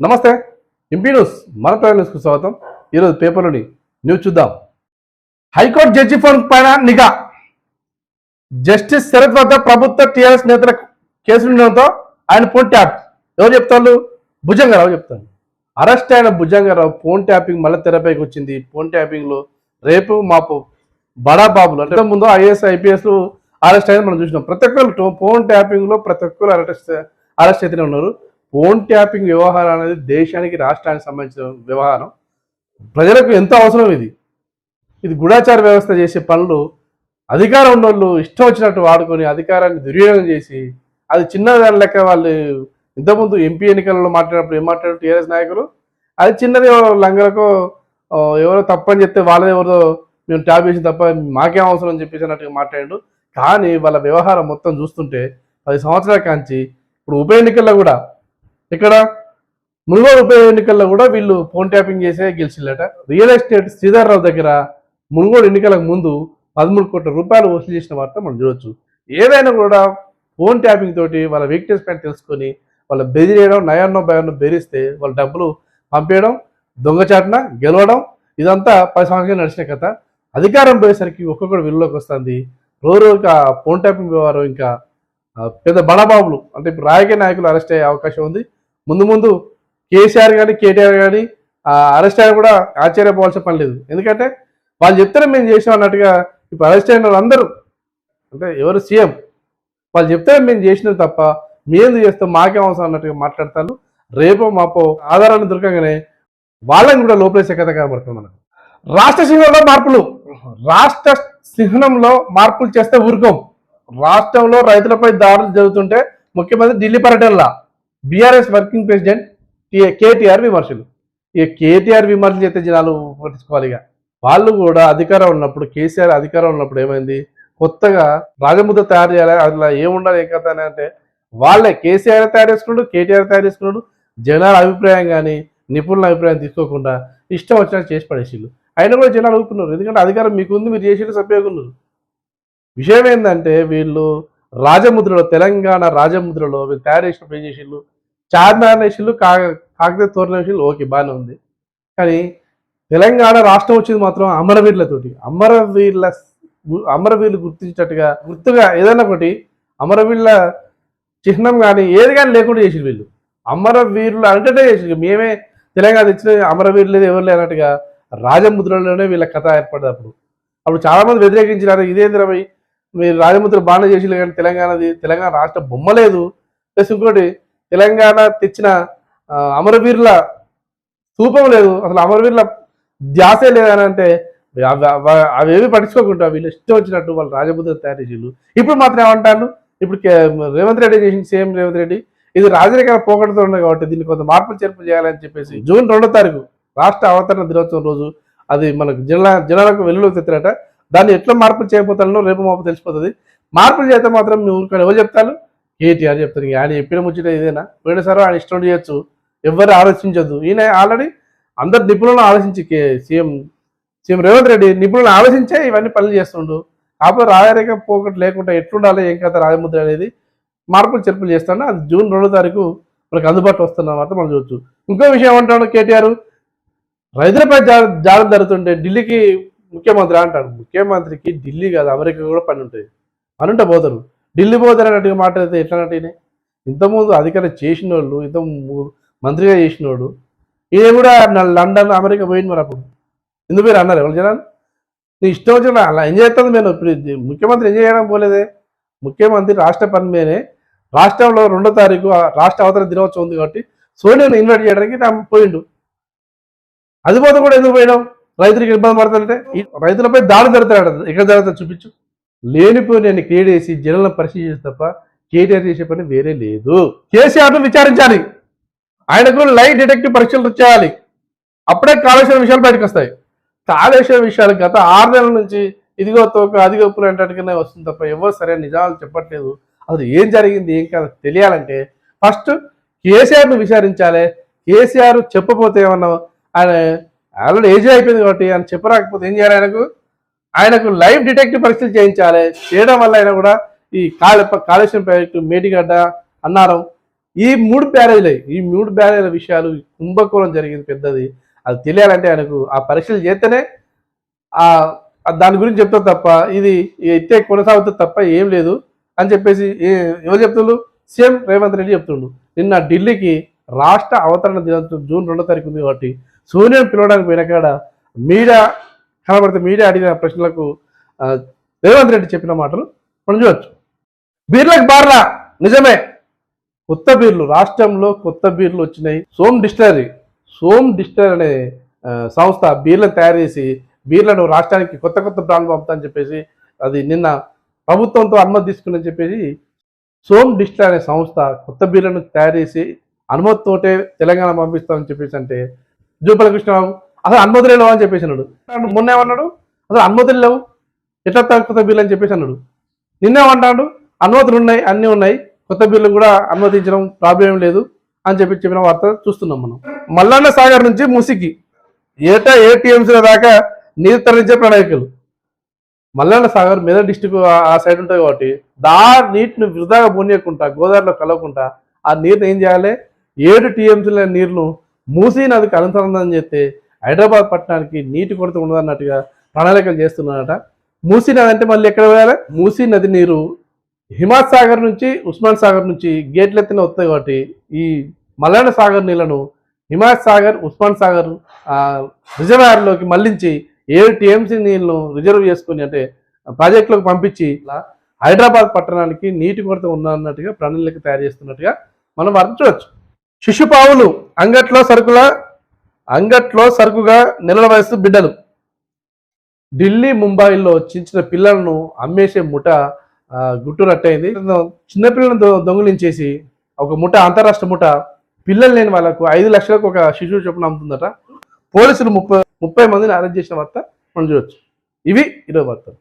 నమస్తే. MP news మన prime న్యూస్కు స్వాగతం. ఈరోజు పేపర్లోని న్యూస్ చూద్దాం. హైకోర్టు జడ్జి ఫోన్ పైన నిఘా. జస్టిస్ శరత్ వద్ద ప్రభుత్వ టీఆర్ఎస్ నేతల కేసులు ఉండడంతో ఆయన ఫోన్ ట్యాప్. ఎవరు చెప్తారు? భుజంగారావు చెప్తారు. అరెస్ట్ అయిన భుజంగారావు ఫోన్ ట్యాపింగ్ మళ్ళీ తెరపైకి వచ్చింది. ఫోన్ ట్యాపింగ్లో రేపు మాపు బడా బాబులు అంటే ముందు ఐఏఎస్ ఐపీఎస్లు అరెస్ట్ అయ్యేది మనం చూసినాం. ప్రతి ఒక్కరు ఫోన్ ట్యాపింగ్లో ప్రతి ఒక్కరు అరెస్ట్ అయితేనే ఉన్నారు. ఫోన్ ట్యాపింగ్ వ్యవహారం అనేది దేశానికి రాష్ట్రానికి సంబంధించిన వ్యవహారం. ప్రజలకు ఎంతో అవసరం ఇది గూఢాచార వ్యవస్థ చేసే పనులు అధికారం ఉన్నోళ్ళు ఇష్టం వచ్చినట్టు వాడుకొని అధికారాన్ని దుర్వినియోగం చేసి అది చిన్నదాని లెక్క. వాళ్ళు ఇంతకుముందు ఎంపీ ఎన్నికలలో మాట్లాడినప్పుడు ఏం మాట్లాడారు టీఆర్ఎస్ నాయకులు? అది చిన్నది లంగలకు ఎవరో తప్పని చెప్తే వాళ్ళది ఎవరో మేము ట్యాప్ చేసి తప్ప మాకేం అవసరం అని చెప్పేసి అన్నట్టుగా మాట్లాడాడు. కానీ వాళ్ళ వ్యవహారం మొత్తం చూస్తుంటే 10 సంవత్సరాల కాంచి ఇప్పుడు ఉప ఎన్నికల్లో కూడా ఇక్కడ మునుగోడు ఉప ఎన్నికల్లో కూడా వీళ్ళు ఫోన్ ట్యాపింగ్ చేసే గెలిచిల్లట. రియల్ ఎస్టేట్ శ్రీధర్రావు దగ్గర మునుగోడు ఎన్నికలకు ముందు 13 కోట్ల రూపాయలు వసూలు చేసిన వార్త మనం చూడొచ్చు. ఏదైనా కూడా ఫోన్ ట్యాపింగ్ తోటి వాళ్ళ వీక్నెస్ పైన తెలుసుకొని వాళ్ళ బెదిరేయడం, నయాన్నో భయాన్నో బెదిరిస్తే వాళ్ళ డబ్బులు పంపేయడం, దొంగచాటున గెలవడం, ఇదంతా 10 సంవత్సరాలు నడిచిన కథ. అధికారం పోయేసరికి ఒక్కొక్కడు విలువలోకి వస్తుంది. రోజుకి ఆ ఫోన్ ట్యాపింగ్ వ్యవహారం ఇంకా పెద్ద బడబాబులు అంటే ఇప్పుడు రాజకీయ నాయకులు అరెస్ట్ అయ్యే అవకాశం ఉంది. ముందు కేసీఆర్ కానీ కేటీఆర్ కానీ అరెస్ట్ అయినా కూడా ఆశ్చర్యపోవాల్సిన పని లేదు. ఎందుకంటే వాళ్ళు చెప్తారే మేము చేసాం అన్నట్టుగా ఇప్పుడు అరెస్ట్ అయిన వాళ్ళందరూ అంటే ఎవరు సీఎం వాళ్ళు చెప్తారే మేము చేసినది తప్ప మేము చేస్తాం మాకేం అవసరం అన్నట్టుగా మాట్లాడతారు. రేపో మాపో ఆధారాన్ని దొరకగానే వాళ్ళని కూడా లోపలేసే కథ కనబడుతుంది మనకు. రాష్ట్ర సింహంలో మార్పులు. రాష్ట్ర సింహంలో మార్పులు చేస్తే ఊరుకోం. రాష్ట్రంలో రైతులపై దాడులు జరుగుతుంటే ముఖ్యమంత్రి ఢిల్లీ పర్యటనలా బీఆర్ఎస్ వర్కింగ్ ప్రెసిడెంట్ కేటీఆర్ విమర్శలు. ఇక కేటీఆర్ విమర్శలు చేస్తే జనాలు పట్టించుకోవాలి. ఇక వాళ్ళు కూడా అధికారం ఉన్నప్పుడు కేసీఆర్ అధికారం ఉన్నప్పుడు ఏమైంది, కొత్తగా రాజముద్ర తయారు చేయాలి, అట్లా ఏముండాలి ఏం కథ అని అంటే వాళ్ళే కేసీఆర్ తయారు చేసుకున్నాడు, కేటీఆర్ తయారు చేసుకున్నాడు. జనాల అభిప్రాయం కానీ నిపుణుల అభిప్రాయం తీసుకోకుండా ఇష్టం వచ్చినట్టు చేసి పడేసిళ్ళు. అయినా కూడా జనాలు ఊరుకున్నారు. ఎందుకంటే అధికారం మీకుంది, మీరు చేసేది సభ్యుకున్నారు. విషయం ఏంటంటే వీళ్ళు రాజముద్రలో తెలంగాణ రాజముద్రలో వీళ్ళు తయారు చేసినప్పుడు ఏం చేసిళ్ళు, చార్మినార్ వేసిళ్ళు, కాకతీయ తోరణ వేసిళ్ళు. ఓకే, బాగానే ఉంది. కానీ తెలంగాణ రాష్ట్రం వచ్చింది మాత్రం అమరవీరులతోటి. అమరవీరులు గుర్తుగా ఏదైనా ఒకటి అమరవీరుల చిహ్నం కానీ ఏది కానీ లేకుండా చేసి వీళ్ళు అమరవీరులు అంటేనే చేసి మేమే తెలంగాణ తెచ్చిన అమరవీరులు లేదు ఎవరు లేనట్టుగా రాజముద్రలోనే వీళ్ళ కథ ఏర్పడ్డది. అప్పుడు చాలామంది వ్యతిరేకించినారు. ఇదేంద్ర రవి మీరు రాజముద్ర బాగా చేసిలు కానీ తెలంగాణ రాష్ట్ర బొమ్మ లేదు, ప్లస్ ఇంకోటి తెలంగాణ తెచ్చిన అమరవీరుల స్థూపం లేదు, అసలు అమరవీరుల ధ్యాసే లేదని అంటే అవేవి పట్టించుకోకుండా వీళ్ళు ఇష్టం వచ్చినట్టు వాళ్ళు రాజముద్ర తయారు చేసిళ్ళు. ఇప్పుడు మాత్రం ఏమంటారు, ఇప్పుడు రేవంత్ రెడ్డి చేసింది సేమ్ రేవంత్ రెడ్డి. ఇది రాజకీయ పోకడతో ఉన్నది కాబట్టి దీన్ని కొంత మార్పులు చేర్పులు చేయాలని చెప్పేసి జూన్ 2వ తారీఖు రాష్ట్ర అవతరణ దినోత్సవం రోజు అది మనకు జనాలకు వెలుగులోకి తెచ్చారట. దాన్ని ఎట్లా మార్పులు చేయబోతానో రేపు మాపు తెలిసిపోతుంది. మార్పులు చేస్తే మాత్రం మీ ఊరికాడ ఎవరు చెప్తారు? కేటీఆర్ చెప్తారు. ఆయన చెప్పిన ముచ్చట ఇదేనా? పోయినసారి ఆయన ఇష్టం చేయొచ్చు, ఎవరు ఆలోచించద్దు. ఈయన ఆల్రెడీ అందరు నిపుణులను ఆలోచించి సీఎం రేవంత్ రెడ్డి నిపుణులను ఆలోచించే ఇవన్నీ పనులు చేస్తుండు. కాకపోతే రాజకీయ పోకట్ లేకుండా ఎట్లుండాలి ఏం కథ రాజముద్ర అనేది మార్పులు చెర్పులు చేస్తాను. అది జూన్ 2వ తారీఖు మనకు అందుబాటులో వస్తున్న మాట మనం చూడొచ్చు. ఇంకో విషయం ఏమంటాడు కేటీఆర్, రైతులపై జాగ్రత్త జరుగుతుంటే ఢిల్లీకి ముఖ్యమంత్రి అంటాడు. ముఖ్యమంత్రికి ఢిల్లీ కాదు అమెరికా కూడా పని ఉంటుంది. పనుంటే పోతారు, ఢిల్లీ పోతారు అన్నట్టుగా మాట్లాడితే ఎట్లా అన్నట్టు. ఇంతకుముందు అధికారం చేసిన వాళ్ళు, ఇంత మంత్రిగా చేసినోడు ఈయన కూడా లండన్ అమెరికా పోయింది. మరి అప్పుడు ఎందుకు మీరు అన్నారు ఎవరు జనాలు? నీ ఇష్టం వచ్చిన అలా ఎంజాయ్ చేస్తుంది. నేను ఇప్పుడు ముఖ్యమంత్రి ఎంజాయ్ చేయడం పోలేదే. ముఖ్యమంత్రి రాష్ట్ర పని మీదనే రాష్ట్రంలో 2వ తారీఖు రాష్ట్ర అవతరణ దినోత్సవం ఉంది కాబట్టి సోనియాను ఇన్వైట్ చేయడానికి పోయిండు. అది పోతే కూడా ఎందుకు పోయినాం? రైతులకు ఇబ్బంది పడుతుంటే రైతులపై దాడి జరుగుతాడు. ఎక్కడ జరుగుతుంది చూపించు. లేనిపోయి నేను క్రియేట్ చేసి జనాలను పరిశీలించి తప్ప కేటీఆర్ చేసే పని వేరే లేదు. కేసీఆర్ను విచారించాలి, ఆయనకు లైవ్ డిటెక్టివ్ పరీక్షలు చేయాలి. అప్పుడే కాళేశ్వరం విషయాలు బయటకు వస్తాయి. కాళేశ్వరం విషయాలు గత 6 నెలల నుంచి ఇదిగో తోక అదిగో పులు అంటట్టుగానే వస్తుంది తప్ప ఎవరు సరైన నిజాలు చెప్పట్లేదు. అసలు ఏం జరిగింది ఏం కాదు తెలియాలంటే ఫస్ట్ కేసీఆర్ను విచారించాలి. కేసీఆర్ చెప్పపోతే ఏమన్నా ఆయన ఆల్రెడీ ఏజ్ అయిపోయింది కాబట్టి ఆయన చెప్పరాకపోతే ఏం చేయాలి? ఆయనకు లైవ్ డిటెక్టివ్ పరీక్షలు చేయించాలి. చేయడం వల్ల ఆయన కూడా ఈ కాళేశ్వరం ప్రాజెక్టు, మేడిగడ్డ, అన్నారం ఈ 3 బ్యారేజ్ల విషయాలు కుంభకోణం జరిగింది పెద్దది. అది తెలియాలంటే ఆయనకు ఆ పరీక్షలు చేస్తేనే దాని గురించి చెప్తారు తప్ప ఇది ఇట్టే కొనసాగుతుంది తప్ప ఏం లేదు అని చెప్పేసి ఎవరు చెప్తుండ్రు? సీఎం రేవంత్ రెడ్డి చెప్తుండు. నిన్న ఢిల్లీకి రాష్ట్ర అవతరణ దినోత్సవం జూన్ 2వ తారీఖు ఉంది కాబట్టి సోనియాను పిలవడానికి పోయిన కాడ మీడియా కనబడితే మీడియా అడిగిన ప్రశ్నలకు రేవంత్ రెడ్డి చెప్పిన మాటలు మనం చూడొచ్చు. బీర్లకు బార్లా నిజమే, కొత్త బీర్లు రాష్ట్రంలో కొత్త బీర్లు వచ్చినాయి. సోమ్ డిస్టిలరీ అనే సంస్థ బీర్లను తయారు చేసి బీర్లను రాష్ట్రానికి కొత్త బ్రాండ్లు పంపుతా అని చెప్పేసి అది నిన్న ప్రభుత్వంతో అనుమతి తీసుకుందని చెప్పేసి సోమ్ డిస్టిలరీ అనే సంస్థ కొత్త బీర్లను తయారు చేసి అనుమతితోటే తెలంగాణ పంపిస్తామని చెప్పేసి అంటే జూపల్లి కృష్ణరావు అసలు అనుమతులు లేవు అని చెప్పేసి అన్నాడు. మొన్న ఏమన్నాడు? అసలు అనుమతులు లేవు, ఎట్లా కొత్త బీర్లు అని చెప్పేసి అన్నాడు. నిన్నేమంటాడు? అనుమతులు ఉన్నాయి, అన్నీ ఉన్నాయి, కొత్త బీర్లు కూడా అనుమతించడం ప్రాబ్లం లేదు అని చెప్పిన వార్త చూస్తున్నాం మనం. మల్లన్న సాగర్ నుంచి మూసికి ఏటా టీఎంసీల దాకా నీరు తరలించే ప్రణాళికలు. మల్లన్న సాగర్ మెదక్ డిస్టిక్ ఆ సైడ్ ఉంటుంది కాబట్టి నీటిని వృధాగా పోనీయకుండా గోదావరిలో కలవకుండా ఆ నీరుని ఏం చేయాలి? 7 టీఎంసీల నీరును మూసీ నదికి అనుసంధానం చేస్తే హైదరాబాద్ పట్టణానికి నీటి కొరత ఉండదన్నట్టుగా ప్రణాళికలు చేస్తున్నారట. మూసీ నది అంటే మళ్ళీ ఎక్కడ పోయాలి? మూసీ నది నీరు హిమాయత్ సాగర్ నుంచి ఉస్మాన్ సాగర్ నుంచి గేట్లెత్తిన వస్తాయి కాబట్టి ఈ మల్లన్న సాగర్ నీళ్లను హిమాయత్ సాగర్ ఉస్మాన్ సాగర్ రిజర్వాయర్లోకి మళ్లించి 7 టీఎంసీ నీళ్లను రిజర్వ్ చేసుకుని అంటే ప్రాజెక్టులకు పంపించి హైదరాబాద్ పట్టణానికి నీటి కొరత ఉన్నట్టుగా ప్రణాళిక తయారు చేస్తున్నట్టుగా మనం అర్థం చూడొచ్చు. శిశుపావులు అంగట్లో సరుకుగా నెలల వయసు బిడ్డలు. ఢిల్లీ ముంబైలో చిన్న పిల్లలను అమ్మేసే ముఠ గుట్టు రట్టయింది. చిన్నపిల్లలను దొంగిలించేసి ఒక ముఠ, అంతరాష్ట్ర ముఠ పిల్లలు లేని వాళ్ళకు 5 లక్షలకు ఒక శిశువు చొప్పున అమ్ముతుందట. పోలీసులు 30 మందిని అరెస్ట్ చేసిన వార్త మనం చూడొచ్చు. ఇవి 20 వార్తలు.